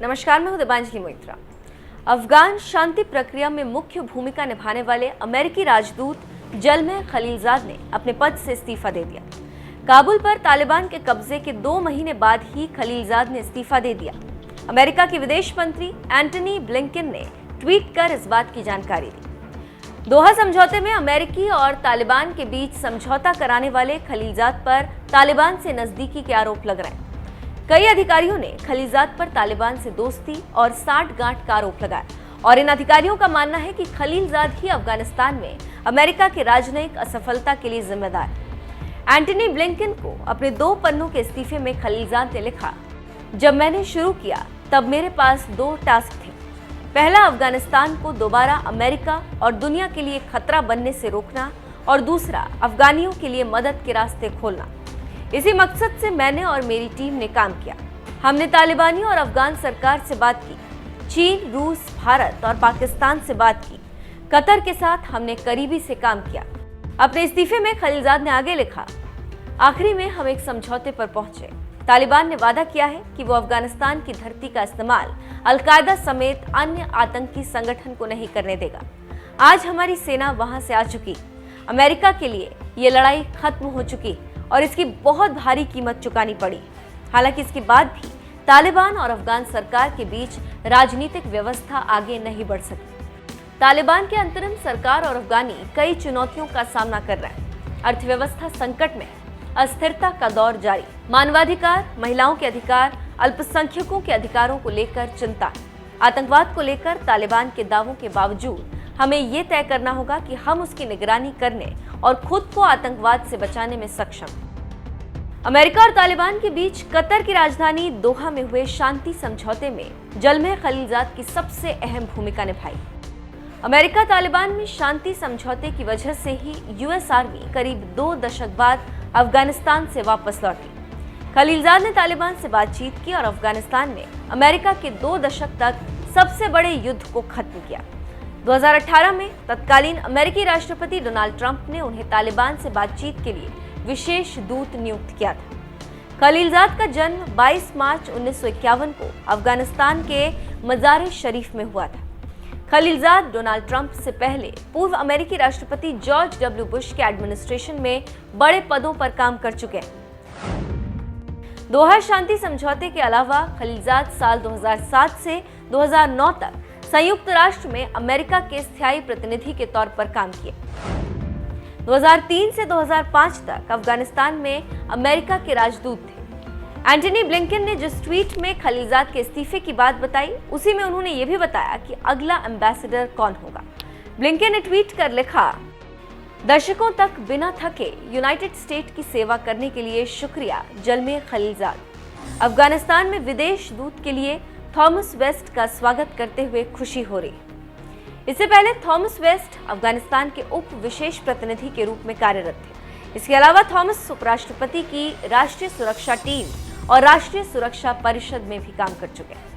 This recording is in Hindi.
नमस्कार, मैं हूं दिबांजलि मोइत्रा। अफगान शांति प्रक्रिया में मुख्य भूमिका निभाने वाले अमेरिकी राजदूत जलमह खलीलजाद ने अपने पद से इस्तीफा दे दिया। काबुल पर तालिबान के कब्जे के 2 महीने बाद ही खलीलजाद ने इस्तीफा दे दिया। अमेरिका के विदेश मंत्री एंटनी ब्लिंकन ने ट्वीट कर इस बात की जानकारी दी। दोहा समझौते में अमेरिकी और तालिबान के बीच समझौता कराने वाले खलीलजाद पर तालिबान से नजदीकी के आरोप लग रहे हैं। कई अधिकारियों ने खलीलजाद पर तालिबान से दोस्ती और साठगांठ का आरोप लगाया और इन अधिकारियों का मानना है कि खलीलजाद ही अफगानिस्तान में अमेरिका की राजनयिक असफलता के लिए जिम्मेदार है। एंटनी ब्लिंकन को अपने 2 पन्नों के इस्तीफे में खलीलजाद ने लिखा, जब मैंने शुरू किया तब मेरे पास 2 टास्क थे। पहला, अफगानिस्तान को दोबारा अमेरिका और दुनिया के लिए खतरा बनने से रोकना, और दूसरा, अफगानियों के लिए मदद के रास्ते खोलना। इसी मकसद से मैंने और मेरी टीम ने काम किया। हमने तालिबानियों और अफगान सरकार से बात की, चीन, रूस, भारत और पाकिस्तान से बात की। कतर के साथ हमने करीबी से काम किया। अपने इस्तीफे में खलीलजाद ने आगे लिखा, आखिरी में हम एक समझौते पर पहुंचे। तालिबान ने वादा किया है कि वो अफगानिस्तान की धरती का इस्तेमाल अल-कायदा समेत अन्य आतंकी संगठन को नहीं करने देगा। आज हमारी सेना वहां से आ चुकी। अमेरिका के लिए ये लड़ाई खत्म हो चुकी और इसकी बहुत भारी कीमत चुकानी पड़ी। हालांकि इसके बाद भी तालिबान और अफगान सरकार के बीच राजनीतिक व्यवस्था आगे नहीं बढ़ सकी। तालिबान के अंतरिम सरकार और अफगानी कई चुनौतियों का सामना कर रहे हैं। अर्थव्यवस्था संकट में, अस्थिरता का दौर जारी, मानवाधिकार, महिलाओं के अधिकार, अल्पसंख्यकों के अधिकारों को लेकर चिंता, आतंकवाद को लेकर तालिबान के दावों के बावजूद हमें ये तय करना होगा कि हम उसकी निगरानी करने और खुद को आतंकवाद से बचाने में सक्षम हैं। अमेरिका और तालिबान के बीच कतर की राजधानी दोहा में हुए शांति समझौते में जलमह खलीलजाद की सबसे अहम भूमिका निभाई। अमेरिका तालिबान में शांति समझौते की वजह से ही यूएस आर्मी करीब 2 दशक बाद अफगानिस्तान से वापस लौटी। खलीलजाद ने तालिबान से बातचीत की और अफगानिस्तान में अमेरिका के 2 दशक तक सबसे बड़े युद्ध को खत्म किया। 2018 में तत्कालीन अमेरिकी राष्ट्रपति डोनाल्ड ट्रंप ने उन्हें तालिबान से बातचीत के लिए विशेष दूत नियुक्त किया था। खलीलजाद का जन्म 22 मार्च 1951 को अफगानिस्तान के मज़ार शरीफ में हुआ था। खलीलजाद डोनाल्ड ट्रंप से पहले पूर्व अमेरिकी राष्ट्रपति जॉर्ज डब्ल्यू बुश के एडमिनिस्ट्रेशन में बड़े पदों पर काम कर चुके हैं। दोहा शांति समझौते के अलावा खलीलजाद साल 2007 से 2009 तक संयुक्त राष्ट्र में अमेरिका के स्थायी प्रतिनिधि के तौर पर काम किए। 2003 से 2005 तक अफगानिस्तान में अमेरिका के राजदूत थे। एंटनी ब्लिंकन ने जिस ट्वीट में खलीलजाद के इस्तीफे की बात बताई, उसी में उन्होंने ये भी बताया कि अगला एम्बेसडर कौन होगा। ब्लिंकन ने ट्वीट कर लिखा, दशकों तक बिना थके यूनाइटेड स्टेट की सेवा करने के लिए शुक्रिया जलमह खलीलजाद। अफगानिस्तान में विदेश दूत के लिए थॉमस वेस्ट का स्वागत करते हुए खुशी हो रही। इससे पहले थॉमस वेस्ट अफगानिस्तान के उप विशेष प्रतिनिधि के रूप में कार्यरत थे। इसके अलावा थॉमस उपराष्ट्रपति की राष्ट्रीय सुरक्षा टीम और राष्ट्रीय सुरक्षा परिषद में भी काम कर चुके हैं।